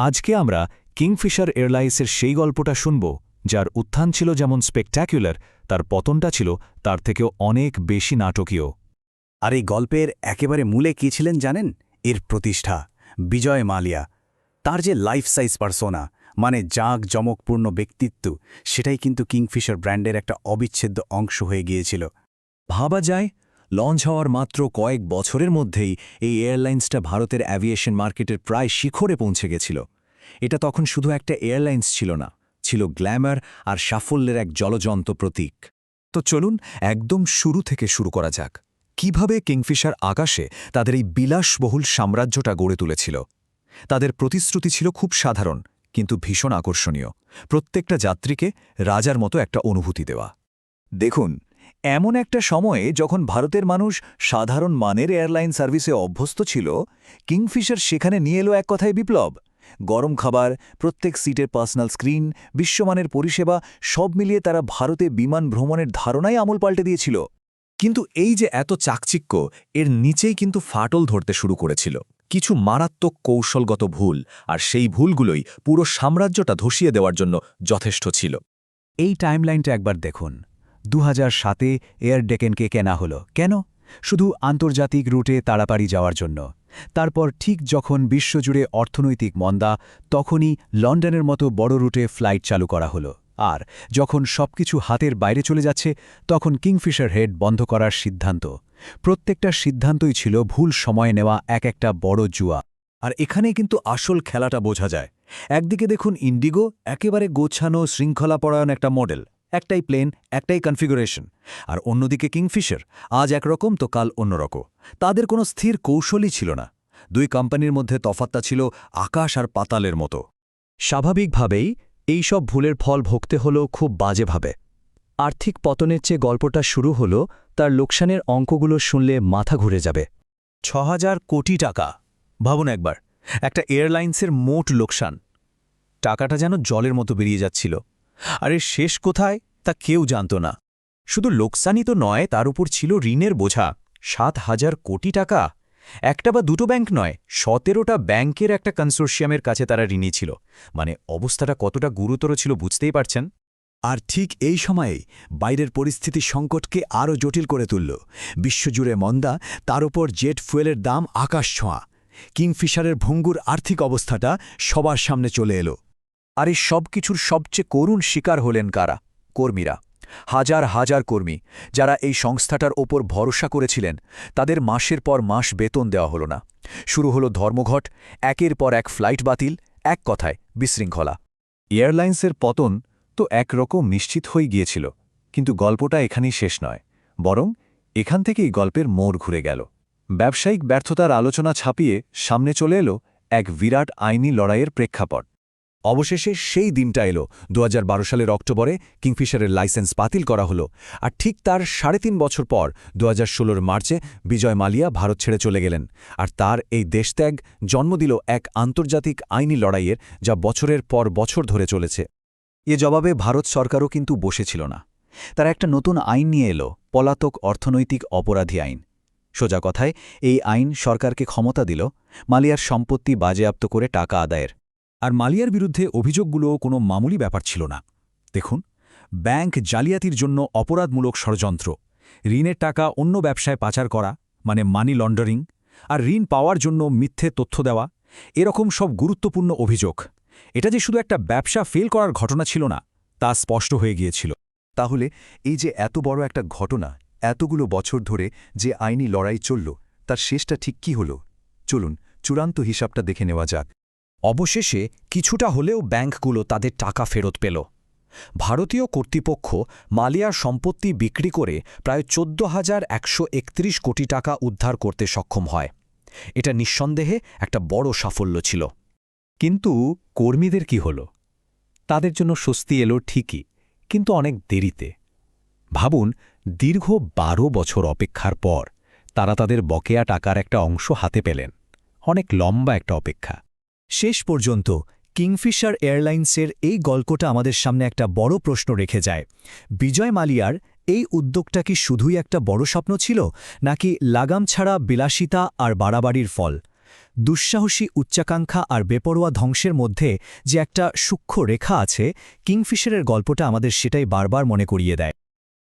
আজকে আমরা কিংফিশার এয়ারলাইন্সের সেই গল্পটা শুনব যার উত্থান ছিল যেমন স্পেকট্যাকুলার, তার পতনটা ছিল তার থেকেও অনেক বেশি নাটকীয়। আর এই গল্পের একেবারে মূলে কী ছিলেন জানেন? এর প্রতিষ্ঠা বিজয় মালিয়া। তার যে লাইফ সাইজ পার্সোনা, মানে জাঁকজমকপূর্ণ ব্যক্তিত্ব, সেটাই কিন্তু কিংফিশার ব্র্যান্ডের একটা অবিচ্ছেদ্য অংশ হয়ে গিয়েছিল। ভাবা যায়, লঞ্চ হওয়ার মাত্র কয়েক বছরের মধ্যেই এই এয়ারলাইন্সটা ভারতের অ্যাভিয়েশন মার্কেটের প্রায় শিখরে পৌঁছে গেছিল। এটা তখন শুধু একটা এয়ারলাইন্স ছিল না, ছিল গ্ল্যামার আর সাফল্যের এক জ্বলজ্বন্ত প্রতীক। তো চলুন একদম শুরু থেকে শুরু করা যাক, কিভাবে কিংফিশার আকাশে তাদের এই বিলাসবহুল সাম্রাজ্যটা গড়ে তুলেছিল। তাদের প্রতিশ্রুতি ছিল খুব সাধারণ, কিন্তু ভীষণ আকর্ষণীয়, প্রত্যেকটা যাত্রীকে রাজার মতো একটা অনুভূতি দেওয়া। দেখুন, এমন একটা সময়ে যখন ভারতের মানুষ সাধারণ মানের এয়ারলাইন সার্ভিসে অভ্যস্ত ছিল, কিংফিশার সেখানে নিয়ে এলো এক কথায় বিপ্লব। গরম খাবার, প্রত্যেক সিটের পার্সোনাল স্ক্রিন, বিশ্বমানের পরিষেবা, সব মিলিয়ে তারা ভারতে বিমান ভ্রমণের ধারণাই আমূল পাল্টে দিয়েছিল। কিন্তু এই যে এত চাকচিক্য, এর নিচেই কিন্তু ফাটল ধরতে শুরু করেছিল কিছু মারাত্মক কৌশলগত ভুল, আর সেই ভুলগুলোই পুরো সাম্রাজ্যটা ধসিয়ে দেওয়ার জন্য যথেষ্ট ছিল। এই টাইমলাইনটা একবার দেখুন। 2007-এ এয়ার ডেকেনকে কেনা হলো কেন? শুধু আন্তর্জাতিক রুটে তাড়াতাড়ি যাওয়ার জন্য। তারপর ঠিক যখন বিশ্বজুড়ে অর্থনৈতিক মন্দা, তখনই লন্ডনের মতো বড় রুটে ফ্লাইট চালু করা হলো। আর যখন সবকিছু হাতের বাইরে চলে যাচ্ছে, তখন কিংফিশার হেড বন্ধ করার সিদ্ধান্ত। প্রত্যেকটা সিদ্ধান্তই ছিল ভুল সময়ে নেওয়া একটা বড় জুয়া। আর এখানেই কিন্তু আসল খেলাটা বোঝা যায়। একদিকে দেখুন ইন্ডিগো, একেবারে গোছানো শৃঙ্খলাপরায়ণ একটা মডেল, একটাই প্লেন, একটাই কনফিগারেশন। আর অন্যদিকে কিংফিশার, আজ একরকম তো কাল অন্যরকম। তাদের কোনো স্থির কৌশলই ছিল না। দুই কোম্পানির মধ্যে তফাৎটা ছিল আকাশ আর পাতালের মতো। স্বাভাবিকভাবেই এই সব ভুলের ফল ভোগতে হলো খুব বাজেভাবে। আর্থিক পতনের চেয়ে গল্পটা শুরু হলো তার লোকসানের অঙ্কগুলো শুনলে মাথা ঘুরে যাবে। ৬,০০০ কোটি টাকা। ভাবুন একবার, একটা এয়ারলাইন্সের মোট লোকসান। টাকাটা যেন জলের মতো বেরিয়ে যাচ্ছিল। আর এর শেষ কোথায় তা কেউ জানত না। শুধু লোকসানই তো নয়, তার উপর ছিল ঋণের বোঝা। ৭,০০০ কোটি টাকা। একটা বা দুটো ব্যাংক নয়, ১৭টা ব্যাংকের একটা কনসোর্শিয়ামের কাছে তারা ঋণী ছিল। মানে অবস্থাটা কতটা গুরুতর ছিল বুঝতেই পারছেন। আর ঠিক এই সময়েই বাইরের পরিস্থিতি সংকটকে আরও জটিল করে তুলল। বিশ্বজুড়ে মন্দা, তার উপর জেট ফুয়েলের দাম আকাশ ছোঁয়া। কিংফিশারের ভঙ্গুর আর্থিক অবস্থাটা সবার সামনে চলে এলো। আর এই সব কিছুর সবচেয়ে করুণ শিকার হলেন কারা? কর্মীরা। হাজার হাজার কর্মী, যারা এই সংস্থাটার ওপর ভরসা করেছিলেন, তাদের মাসের পর মাস বেতন দেওয়া হলো না। শুরু হলো ধর্মঘট, একের পর এক ফ্লাইট বাতিল, এক কথায় বিশৃঙ্খলা। এয়ারলাইন্সের পতন তো একরকম নিশ্চিত হয়ে গিয়েছিল, কিন্তু গল্পটা এখানেই শেষ নয়, বরং এখান থেকেই গল্পের মোড় ঘুরে গেল। ব্যবসায়িক ব্যর্থতার আলোচনা ছাপিয়ে সামনে চলে এলো এক বিরাট আইনি লড়াইয়ের প্রেক্ষাপট। অবশেষে সেই দিনটা এলো 2012 সালের অক্টোবরে। কিংফিশারের লাইসেন্স বাতিল করা হলো। আর ঠিক তার 3.5 বছর পর 2016 মার্চে বিজয় মালিয়া ভারত ছেড়ে চলে গেলেন। আর তার এই দেশত্যাগ জন্ম দিল এক আন্তর্জাতিক আইনি লড়াইয়ের, যা বছরের পর বছর ধরে চলেছে। এ জবাবে ভারত সরকারও কিন্তু বসেছিল না। তারা একটা নতুন আইন নিয়ে এলো, পলাতক অর্থনৈতিক অপরাধী আইন। সোজা কথায়, এই আইন সরকারকে ক্ষমতা দিল মালিয়ার সম্পত্তি বাজেয়াপ্ত করে টাকা আদায়ের। আর মালিয়ার বিরুদ্ধে অভিযোগগুলোও কোনো মামুলি ব্যাপার ছিল না। দেখুন, ব্যাংক জালিয়াতির জন্য অপরাধমূলক ষড়যন্ত্র, ঋণের টাকা অন্য ব্যবসায় পাচার করা মানে মানি লন্ডারিং, আর ঋণ পাওয়ার জন্য মিথ্যে তথ্য দেওয়া, এরকম সব গুরুত্বপূর্ণ অভিযোগ। এটা যে শুধু একটা ব্যবসা ফেল করার ঘটনা ছিল না, তা স্পষ্ট হয়ে গিয়েছিল। তাহলে এই যে এত বড় একটা ঘটনা, এতগুলো বছর ধরে যে আইনি লড়াই চলল, তার শেষটা ঠিক কী হল? চলুন চূড়ান্ত হিসাবটা দেখে নেওয়া যাক। অবশেষে কিছুটা হলেও ব্যাংকগুলো তাদের টাকা ফেরত পেল। ভারতীয় কর্তৃপক্ষ মালিয়ার সম্পত্তি বিক্রি করে প্রায় 14,131 কোটি টাকা উদ্ধার করতে সক্ষম হয়। এটা নিঃসন্দেহে একটা বড় সাফল্য ছিল। কিন্তু কর্মীদের কি হল? তাদের জন্য স্বস্তি এলো ঠিকই, কিন্তু অনেক দেরিতে। ভাবুন, দীর্ঘ 12 বছর অপেক্ষার পর তারা তাদের বকেয়া টাকার একটা অংশ হাতে পেলেন। অনেক লম্বা একটা অপেক্ষা। শেষ পর্যন্ত কিংফিশার এয়ারলাইন্সের এই গল্পটা আমাদের সামনে একটা বড় প্রশ্ন রেখে যায়। বিজয় মালিয়ার এই উদ্যোগটা কি শুধুই একটা বড় স্বপ্ন ছিল, নাকি লাগাম ছাড়া বিলাসিতা আর বাড়াবাড়ির ফল? দুঃসাহসী উচ্চাকাঙ্ক্ষা আর বেপরোয়া ধ্বংসের মধ্যে যে একটা সূক্ষ্ম রেখা আছে, কিংফিশারের গল্পটা আমাদের সেটাই বারবার মনে করিয়ে দেয়।